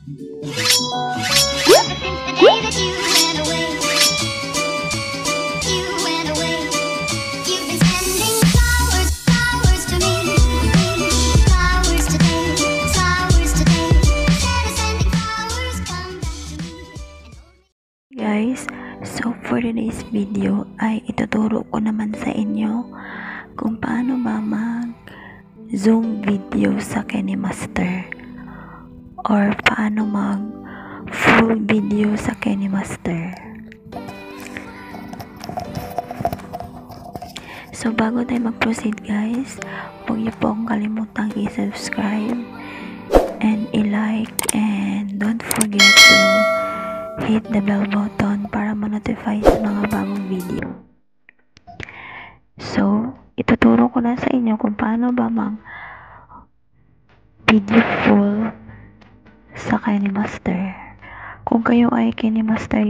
Guys, so for today's video ay ituturo ko naman sa inyo kung paano ba mag zoom video sa KineMaster or paano mag full video sa KineMaster. So bago tayo mag-proceed guys, huwag niyo po akong kalimutang i-subscribe and i-like, and don't forget to hit the bell button para ma-notify sa mga bagong video. So, ituturo ko na sa inyo kung paano ba mag video full sa KineMaster. Kung kayo ay KineMaster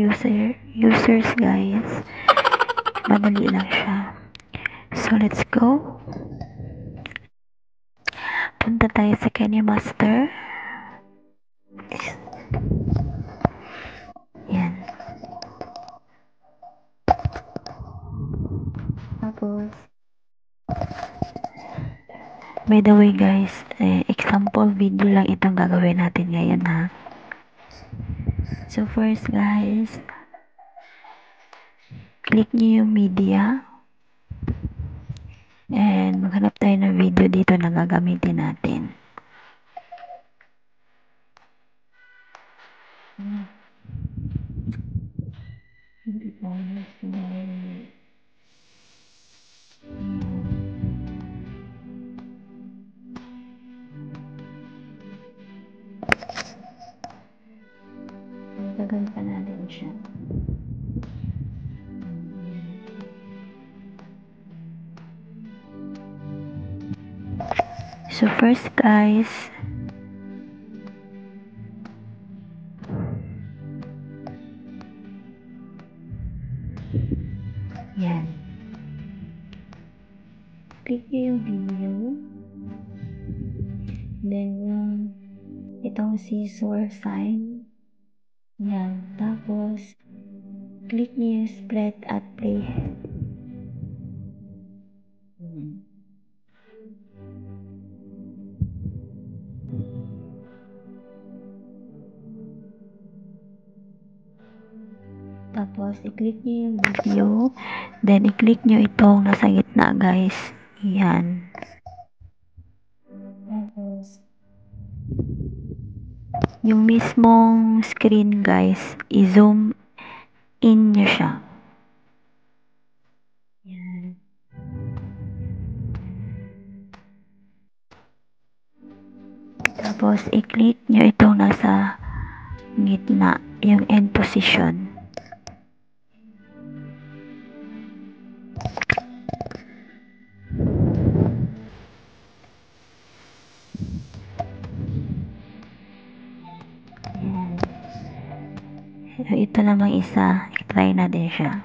users guys, madali lang siya. So, let's go. Punta tayo sa KineMaster. Yan. Tapos, by the way guys, example video lang itong gagawin natin ngayon ha. So first guys, click nyo yung media and maghanap tayo ng video dito na gagamitin natin. Tagal pa natin siya. So first guys, yan. Click nyo yung video. Then yung itong scissor sign. Yan. Tapos, click nyo yung spread at play. Tapos, i-click nyo yung video. Then, i-click nyo itong nasa gitna, guys. Yan. Tapos, yung mismong screen, guys, i-zoom in nyo siya. Yan. Tapos, i-click nyo itong nasa gitna, yung end position. So, ito namang isa, i-try natin siya.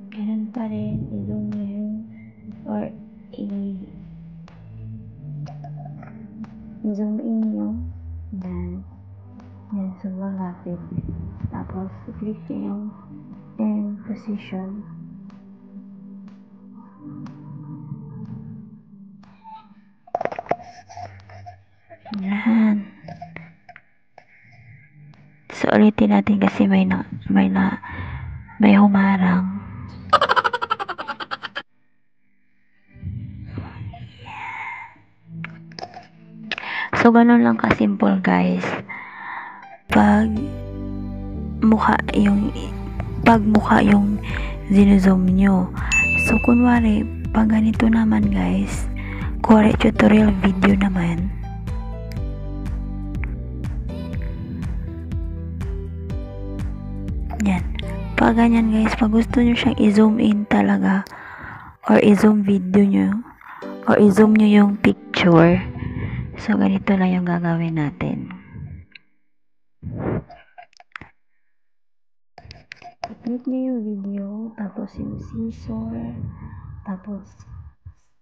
Ganun pa rin, i-zoom nyo yung, or i-zoom in nyo. Yan, sobrang rapid. Tapos, i-click nyo yung end position. Yan. So, ulitin natin kasi may humarang. So, ganun lang ka-simple guys. Pag mukha yung zino-zoom nyo. So, kunwari, pag ganito naman guys, kuwari tutorial video naman. Yan. Pag ganyan guys, pag gusto nyo siyang i-zoom in talaga, or i-zoom video nyo, or i-zoom nyo yung picture, so ganito lang yung gagawin natin. i-click niyo yung video, tapos yung scissor, tapos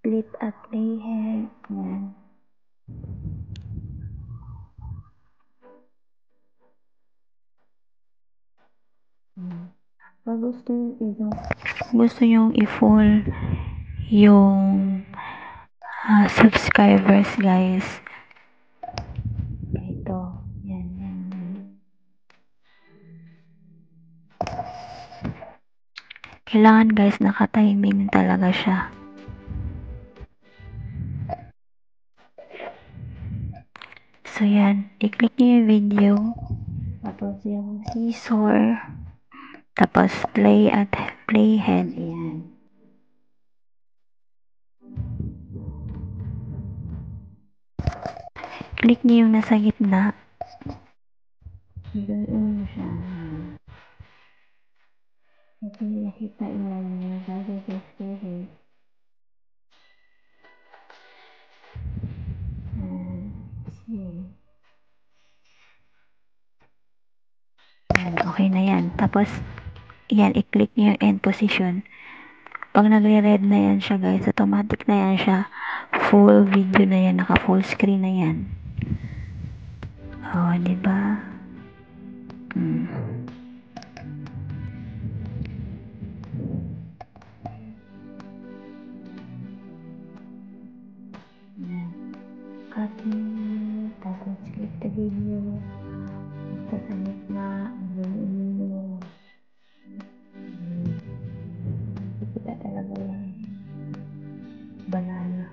split at playhead. Yan. Pag gusto nyo i-full yung subscribers, guys. Ito. Yan. Kailangan, guys, naka-timing talaga siya. So, yan. I-click nyo yung video. Tapos yung scissor. Tapos play at playhead. Ayan. Click nyo yung nasa gitna. Doon siya. Ito yung nakita niya. Bago sa spirit. Okay na yan. Tapos, yan, i-click nyo yung end position. Pag nagre-red na yan siya, guys, automatic na yan siya. Full video na yan. Naka-full screen na yan. Oh, diba? Yan. Copy. Tapos, click the video. Ito sa gitna. Kita talaga yan. Banana.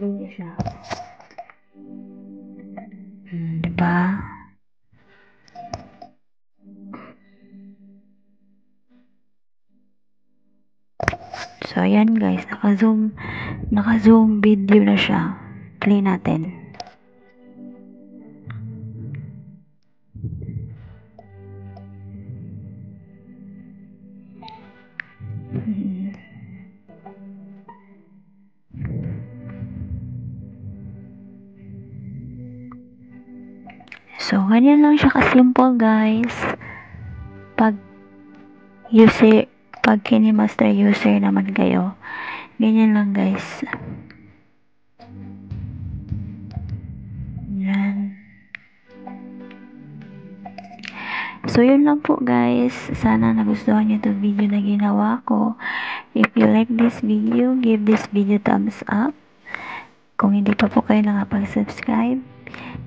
Ganyan siya. Diba? So, ayan guys. Naka-zoom video na siya. Play natin. So, ganyan lang siya ka-simple, guys. Pag KineMaster user naman kayo, ganyan lang, guys. Yan. So, yun lang po, guys. Sana nagustuhan nyo itong video na ginawa ko. If you like this video, give this video thumbs up. Kung hindi pa po kayo nakapag-subscribe,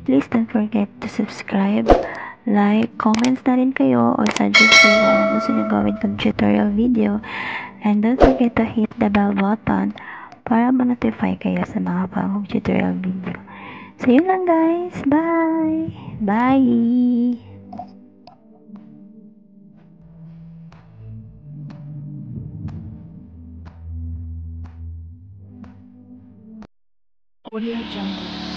please don't forget to subscribe, like, comments na rin kayo, o suggest kayo kung gusto nyo gawin kong tutorial video. And don't forget to hit the bell button para ma-notify kayo sa mga bagong tutorial video. So, yun lang guys. Bye! Bye! Audio Jungle.